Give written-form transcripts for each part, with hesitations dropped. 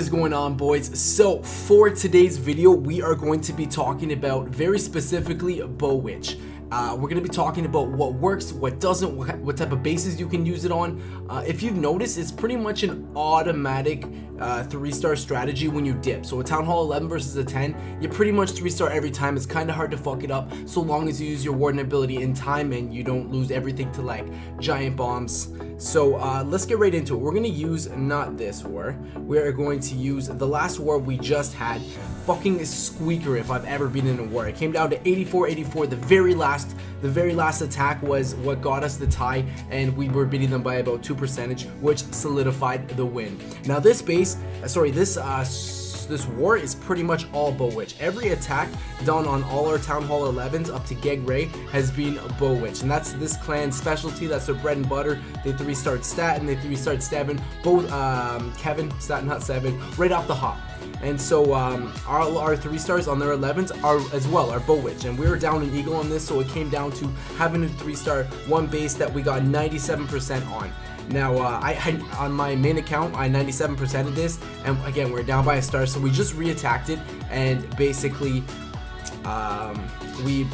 is going on, boys? So for today's video we are going to be talking about very specifically BOWITCH. We're going to be talking about what works, what doesn't, what type of bases you can use it on. If you've noticed, it's pretty much an automatic 3-star strategy when you dip. So a Town Hall 11 versus a 10, you pretty much 3-star every time. It's kind of hard to fuck it up so long as you use your warden ability in time and you don't lose everything to like giant bombs. So let's get right into it. We're going to use not this war. We are going to use the last war we just had. Fucking squeaker if I've ever been in a war. It came down to 84-84. The very last attack was what got us the tie, and we were beating them by about 2%, which solidified the win. Now this base, this war is pretty much all BOWITCH. Every attack done on all our Town Hall 11s up to Geg Ray has been BOWITCH, and that's this clan's specialty. That's their bread and butter. They 3-start stat and they 3-start stabbing both Kevin, stat not 7, right off the hop. And so our 3-stars on their 11s are as well are BOWITCH, and we were down an eagle on this, so it came down to having a 3-star one base that we got 97% on. Now on my main account I 97%ed this, and again we're down by a star, so we just re-attacked it, and basically we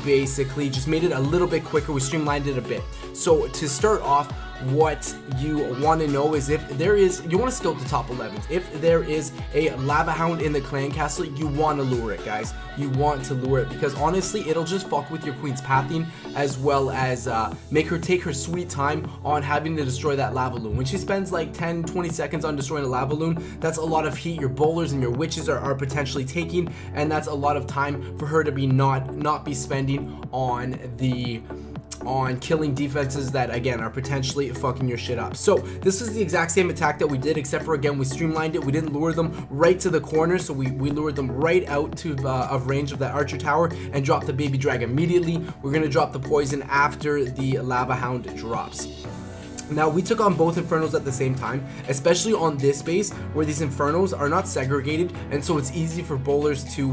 just made it a little bit quicker. We streamlined it a bit. So to start off, what you want to know is if there is, you want to scout the top 11s. If there is a lava hound in the clan castle, you want to lure it, guys. You want to lure it because honestly it'll just fuck with your queen's pathing, as well as make her take her sweet time on having to destroy that lava loon. When she spends like 10-20 seconds on destroying a lava loon, that's a lot of heat your bowlers and your witches are potentially taking, and that's a lot of time for her to be not be spending on killing defenses that again are potentially fucking your shit up. So this is the exact same attack that we did, except for again we streamlined it. We didn't lure them right to the corner, so we lured them right out to of range of that archer tower and dropped the baby dragon immediately. We're gonna drop the poison after the lava hound drops. Now we took on both infernos at the same time, especially on this base where these infernos are not segregated, and so it's easy for bowlers to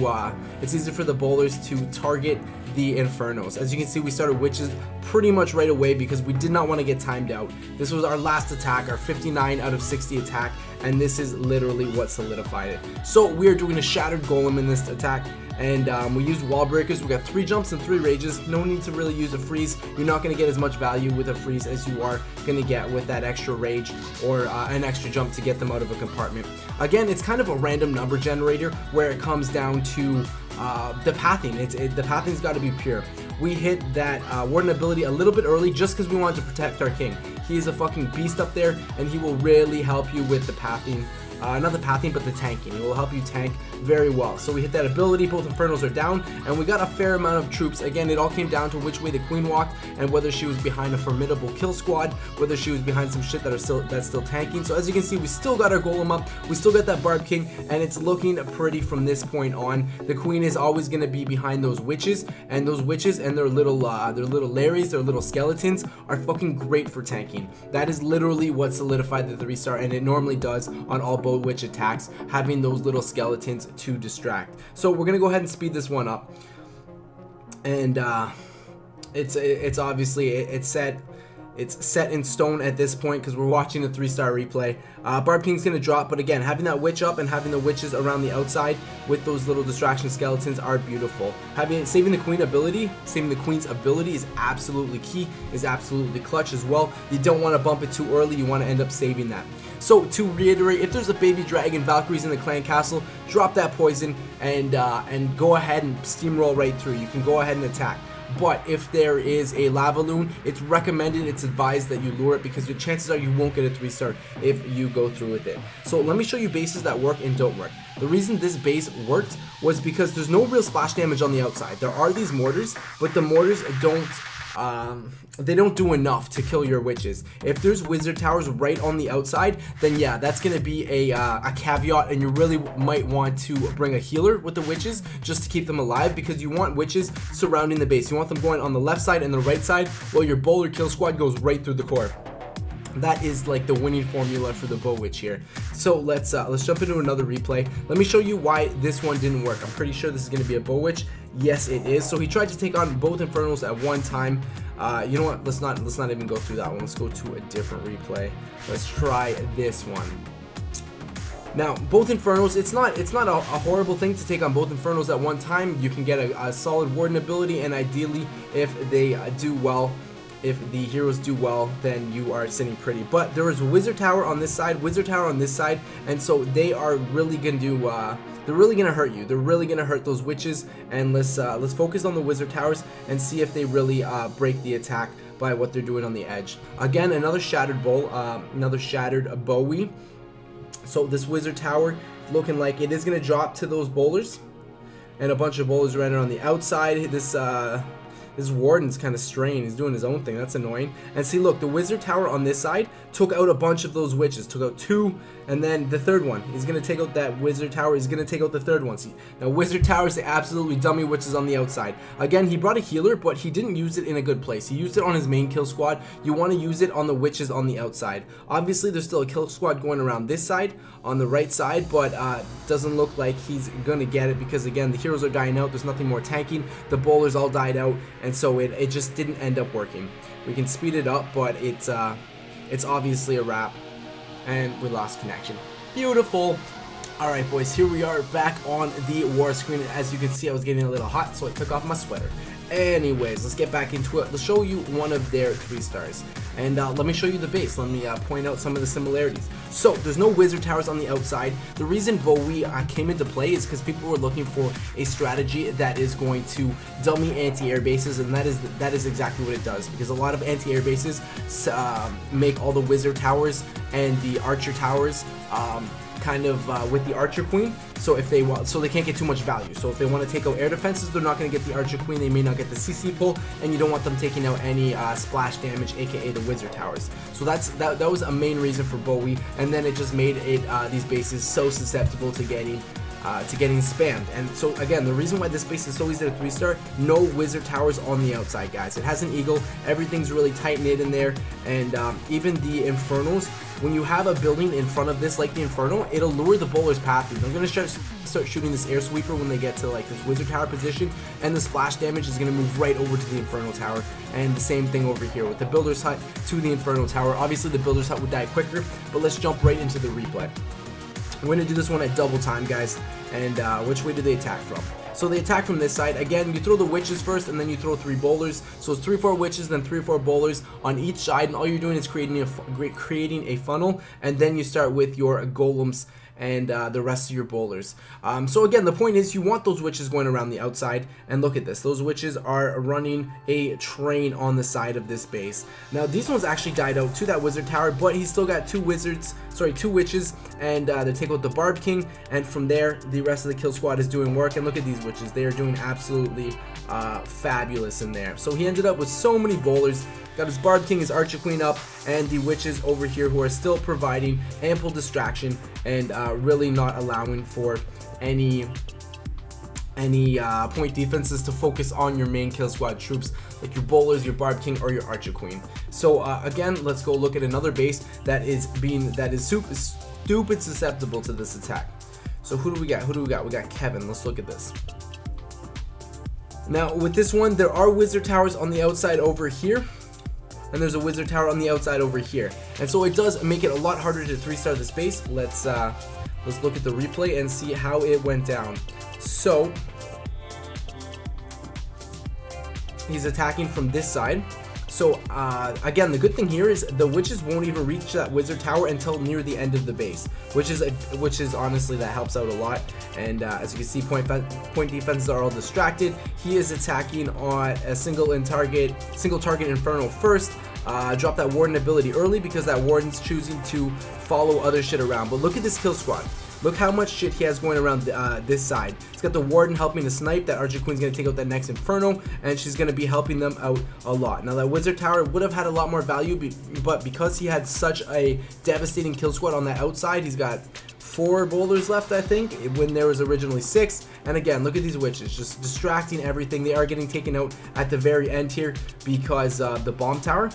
target the infernos. As you can see, we started witches pretty much right away because we did not want to get timed out. This was our last attack, our 59 out of 60 attack, and this is literally what solidified it. So we are doing a shattered golem in this attack, and we used wall breakers. We got 3 jumps and 3 rages. No need to really use a freeze. You're not going to get as much value with a freeze as you are going to get with that extra rage or an extra jump to get them out of a compartment. Again, it's kind of a random number generator where it comes down to the pathing. The pathing's got to be pure. We hit that warden ability a little bit early just because we wanted to protect our king. He is a fucking beast up there, and he will really help you with the pathing. Not the pathing, but the tanking. It will help you tank very well. So we hit that ability, both infernos are down, and we got a fair amount of troops. Again, it all came down to which way the queen walked and whether she was behind a formidable kill squad, whether she was behind some shit that's still tanking. So as you can see, we still got our golem up, we still got that barb king, and it's looking pretty from this point on. The queen is always going to be behind those witches, and those witches and their little Larrys, their little skeletons are fucking great for tanking. That is literally what solidified the 3-star, and it normally does on all BOWITCH attacks, having those little skeletons to distract. So we're gonna go ahead and speed this one up, and it's obviously it's set in stone at this point because we're watching a 3-star replay. Barb King's gonna drop, but again, having that witch up and having the witches around the outside with those little distraction skeletons are beautiful. Saving the queen's ability is absolutely key, is absolutely clutch as well. You don't want to bump it too early. You want to end up saving that. So to reiterate, if there's a baby dragon, Valkyries in the clan castle, drop that poison and go ahead and steamroll right through. You can go ahead and attack. But if there is a lava loon, it's recommended, it's advised that you lure it because your chances are you won't get a 3-star if you go through with it. So let me show you bases that work and don't work. The reason this base worked was because there's no real splash damage on the outside. There are these mortars, but the mortars they don't do enough to kill your witches. If there's wizard towers right on the outside, then yeah, that's gonna be a caveat, and you really might want to bring a healer with the witches just to keep them alive, because you want witches surrounding the base. You want them going on the left side and the right side while your bowler kill squad goes right through the core. That is like the winning formula for the BOWITCH here. So let's jump into another replay. Let me show you why this one didn't work. I'm pretty sure this is going to be a BOWITCH. Yes, it is. So he tried to take on both infernos at one time. You know what? Let's not even go through that one. Let's go to a different replay. Let's try this one. Now, both Infernos, it's not a horrible thing to take on both Infernos at one time. You can get a solid Warden ability, and ideally, if they do well, if the heroes do well, then you are sitting pretty. But there is Wizard Tower on this side, Wizard Tower on this side, and so they are really going to do, they're really going to hurt you. They're really going to hurt those witches, and let's focus on the Wizard Towers and see if they really break the attack by what they're doing on the edge. Again, another Shattered Bowl, another Shattered Bowie. So this Wizard Tower looking like it is going to drop to those bowlers, and a bunch of bowlers right on the outside. This Warden's kind of straying. He's doing his own thing. That's annoying. And see, look, the Wizard Tower on this side took out a bunch of those witches. Took out 2, and then the third one. He's going to take out that Wizard Tower. He's going to take out the third one. See, now Wizard Tower is the absolutely dummy witches on the outside. Again, he brought a healer, but he didn't use it in a good place. He used it on his main kill squad. You want to use it on the witches on the outside. Obviously, there's still a kill squad going around this side, on the right side, but doesn't look like he's going to get it because, again, the heroes are dying out. There's nothing more tanking. The bowlers all died out, and so it just didn't end up working. We can speed it up, but it's obviously a wrap, and we lost connection. Beautiful. Alright boys, here we are back on the war screen. As you can see, I was getting a little hot, so I took off my sweater. Anyways, let's get back into it. Let's show you one of their 3 stars. And let me show you the base. Let me point out some of the similarities. So, there's no Wizard Towers on the outside. The reason Bowie came into play is because people were looking for a strategy that is going to dummy anti-air bases, and that is exactly what it does. Because a lot of anti-air bases make all the Wizard Towers and the Archer Towers kind of with the Archer Queen, so if they want, so they can't get too much value. So if they want to take out air defenses, they're not going to get the Archer Queen. They may not get the CC pull, and you don't want them taking out any splash damage, aka the Wizard Towers. So that was a main reason for Bowie, and then it just made it these bases so susceptible to getting spammed. And so again, the reason why this base is so easy to 3-star, no Wizard Towers on the outside, guys. It has an eagle, everything's really tight knit in there, and even the Infernos, when you have a building in front of this like the Inferno, it'll lure the bowler's path through. I'm gonna start shooting this air sweeper when they get to like this Wizard Tower position, and the splash damage is gonna move right over to the Inferno Tower. And the same thing over here with the Builder's Hut to the Inferno Tower. Obviously the Builder's Hut would die quicker, but let's jump right into the replay. We're going to do this one at double time, guys, and which way do they attack from? So they attack from this side. Again, you throw the witches first, and then you throw 3 bowlers. So it's 3-4 witches, then 3-4 bowlers on each side, and all you're doing is creating a funnel, and then you start with your golems and the rest of your bowlers. So again, the point is you want those witches going around the outside, and look at this. Those witches are running a train on the side of this base. Now these ones actually died out to that Wizard Tower, but he's still got 2 witches, and they take out the Barb King, and from there the rest of the kill squad is doing work. And look at these witches, they are doing absolutely fabulous in there. So he ended up with so many bowlers. Got his Barb King, his Archer Queen up, and the witches over here who are still providing ample distraction and really not allowing for any point defenses to focus on your main kill squad troops like your bowlers, your Barb King, or your Archer Queen. So again, let's go look at another base that is stupid susceptible to this attack. So who do we got? We got Kevin. Let's look at this. Now with this one, there are Wizard Towers on the outside over here, and there's a Wizard Tower on the outside over here, and so it does make it a lot harder to 3-star this base. Let's look at the replay and see how it went down. So he's attacking from this side. So again, the good thing here is the witches won't even reach that Wizard Tower until near the end of the base, which is honestly, that helps out a lot. And as you can see, point defenses are all distracted. He is attacking on a single target Inferno first. Drop that Warden ability early because that Warden's choosing to follow other shit around. But look at this kill squad. Look how much shit he has going around this side. He's got the Warden helping to snipe. That Archer Queen's going to take out that next Inferno, and she's going to be helping them out a lot. Now that Wizard Tower would have had a lot more value, but because he had such a devastating kill squad on the outside, he's got 4 bowlers left, I think, when there was originally 6. And again, look at these witches, just distracting everything. They are getting taken out at the very end here because the bomb tower.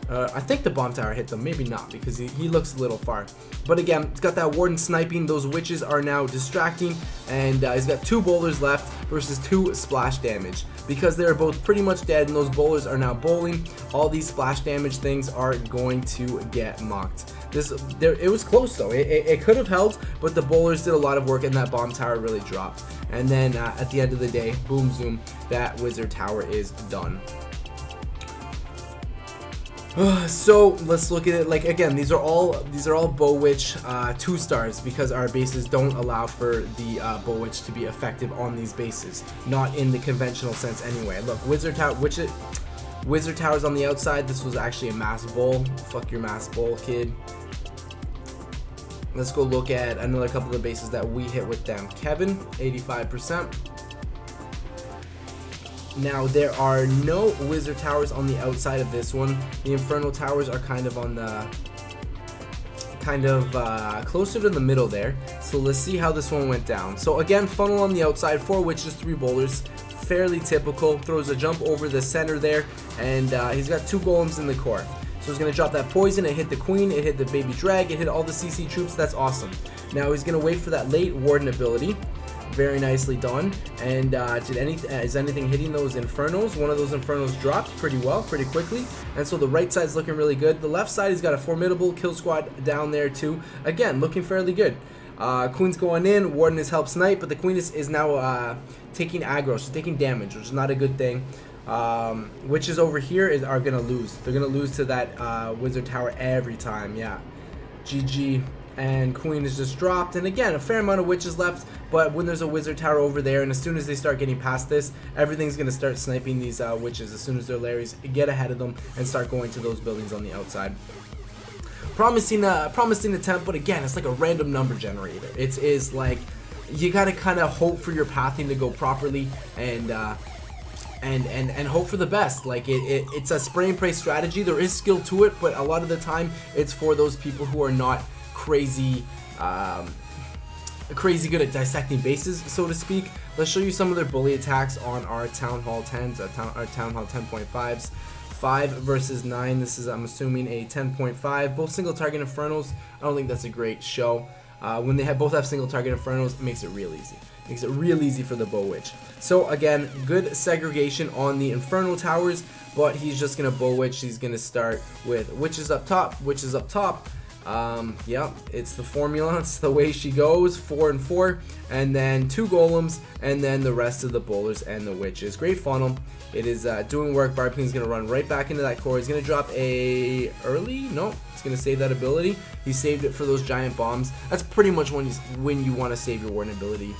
I think the bomb tower hit them, maybe not, because he looks a little far. But again, it's got that warden sniping. Those witches are now distracting, and he's got 2 bowlers left versus 2 splash damage. Because they're both pretty much dead and those bowlers are now bowling, all these splash damage things are going to get mocked. It was close though. It could have held, but the bowlers did a lot of work and that bomb tower really dropped. And then at the end of the day, boom zoom, that wizard tower is done. So let's look at it. Like again, these are all Bowitch 2 stars because our bases don't allow for the Bowitch to be effective on these bases, not in the conventional sense anyway. Look, wizard towers on the outside. This was actually a mass bowl. Fuck your mass bowl, kid. Let's go look at another couple of bases that we hit with them. Kevin, 85%. Now there are no wizard towers on the outside of this one. The infernal towers are kind of on the closer to the middle there. So let's see how this one went down. So again, funnel on the outside, 4 witches, 3 bowlers, fairly typical. Throws a jump over the center there, and he's got 2 golems in the core. So he's gonna drop that poison. It hit the queen, it hit the baby drag, it hit all the CC troops. That's awesome. Now he's gonna wait for that late warden ability. Very nicely done. And is anything hitting those infernos? One of those infernos dropped pretty well, pretty quickly. And so the right side's looking really good. The left side, he's got a formidable kill squad down there too. Again, looking fairly good. Queen's going in. Warden has helped snipe, but the queen is now taking aggro. She's taking damage, which is not a good thing. Witches over here are gonna lose. They're gonna lose to that wizard tower every time. Yeah, GG. And queen is just dropped, and again a fair amount of witches left, but when there's a wizard tower over there, and as soon as they start getting past this, everything's gonna start sniping these witches as soon as their Larrys get ahead of them and start going to those buildings on the outside. Promising attempt, but again, it's like a random number generator. It is like you gotta kind of hope for your pathing to go properly, and hope for the best. Like it's a spray and pray strategy. There is skill to it, but a lot of the time it's for those people who are not crazy good at dissecting bases, so to speak. Let's show you some of their bully attacks on our Town Hall 10s, our Town Hall 10.5s. 5 versus 9. This is, I'm assuming, a 10.5. Both single target infernos. I don't think that's a great show. When they both have single target infernos, it makes it real easy. Makes it real easy for the Bowitch. So again, good segregation on the infernal towers, but he's just gonna Bowitch. He's gonna start with witches up top, witches up top. Yeah, it's the formula, it's the way she goes. 4 and 4, and then 2 golems, and then the rest of the bowlers and the witches. Great funnel. It is doing work. Barbarian's gonna run right back into that core. He's gonna drop a early, no, he's gonna save that ability. He saved it for those giant bombs. That's pretty much when you want to save your warden ability.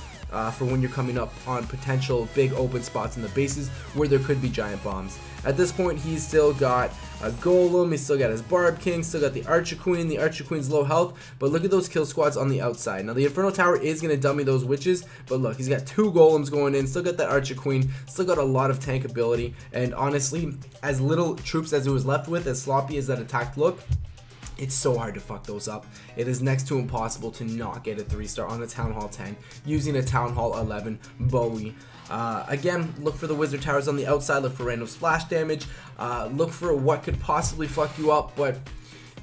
For when you're coming up on potential big open spots in the bases where there could be giant bombs. At this point, he's still got a golem, he's still got his barb king, still got the archer queen. The archer queen's low health, but look at those kill squads on the outside. Now the infernal tower is going to dummy those witches, but look, he's got 2 golems going in, still got that archer queen, still got a lot of tank ability, and honestly, as little troops as it was left with, as sloppy as that attack looked, it's so hard to fuck those up. It is next to impossible to not get a 3-star on a Town Hall 10 using a Town Hall 11 Bowie. Again, look for the wizard towers on the outside, look for random splash damage, look for what could possibly fuck you up, but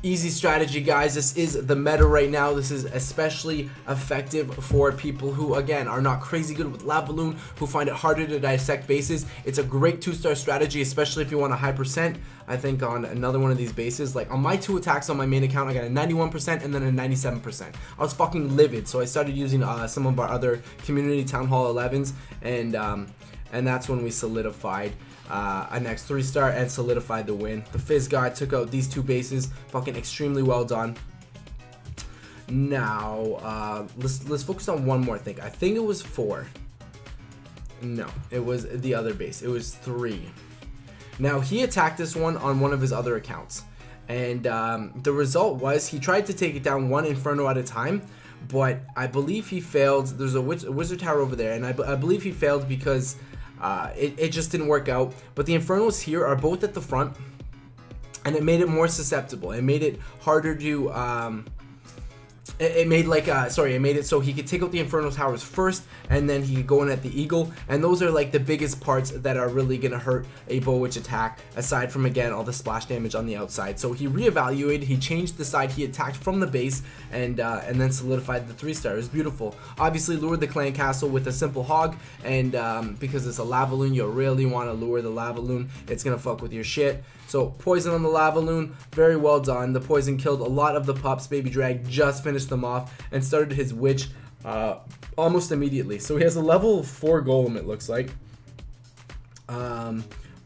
easy strategy, guys. This is the meta right now. This is especially effective for people who, again, are not crazy good with lava balloon, who find it harder to dissect bases. It's a great 2-star strategy, especially if you want a high percent. I think on another one of these bases, like on my 2 attacks on my main account, I got a 91% and then a 97%. I was fucking livid, so I started using some of our other community Town Hall 11s, and that's when we solidified a next 3-star and solidified the win. The Fizz guy took out these 2 bases, fucking extremely well done. Now let's focus on one more thing. I think it was 4. No, it was the other base. It was 3. Now he attacked this one on one of his other accounts, and the result was he tried to take it down 1 inferno at a time, but I believe he failed. There's a wizard tower over there, and I believe he failed because it just didn't work out. But the infernos here are both at the front, and it made it more susceptible. It made it harder to it made like it made it so he could take out the Inferno Towers first, and then he could go in at the Eagle, and those are like the biggest parts that are really gonna hurt a Bow Witch attack, aside from again all the splash damage on the outside. So he reevaluated, he changed the side he attacked from the base, and then solidified the 3-star. It was beautiful. Obviously lured the clan castle with a simple hog, and because it's a lava loon, you really want to lure the lava loon. It's gonna fuck with your shit. So poison on the lava loon, very well done. The poison killed a lot of the pups. Baby Drag just finished them off and started his witch almost immediately. So he has a level 4 golem, it looks like.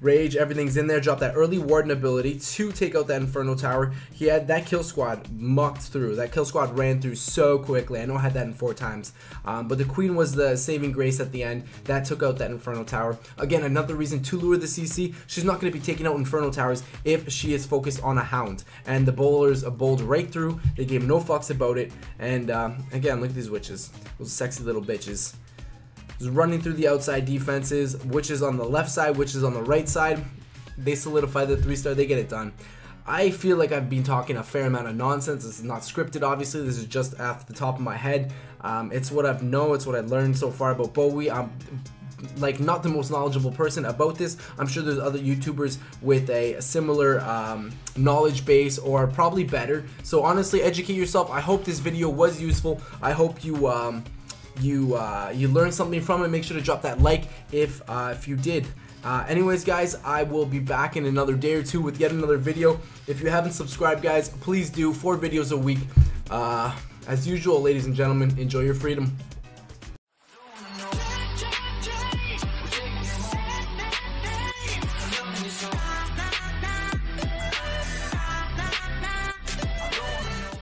Rage, everything's in there. Drop that early warden ability to take out that Inferno Tower. He had that kill squad mucked through. That kill squad ran through so quickly. I know I had that in 4 times. But the Queen was the saving grace at the end. That took out that Inferno Tower. Again, another reason to lure the CC. She's not going to be taking out Inferno Towers if she is focused on a Hound. And the bowlers bowled right through. They gave no fucks about it. And again, look at these witches. Those sexy little bitches. Just running through the outside defenses, witches on the left side, witches on the right side. They solidify the 3-star, they get it done. I feel like I've been talking a fair amount of nonsense. This is not scripted, obviously. This is just off the top of my head. It's what I've known, it's what I've learned so far about Bowie. I'm like not the most knowledgeable person about this. I'm sure there's other YouTubers with a similar knowledge base, or probably better. So honestly, educate yourself. I hope this video was useful. I hope you learned something from it. Make sure to drop that like if you did. Anyways guys, I will be back in another day or two with yet another video. If you haven't subscribed guys, please do. 4 videos a week. As usual, ladies and gentlemen, enjoy your freedom.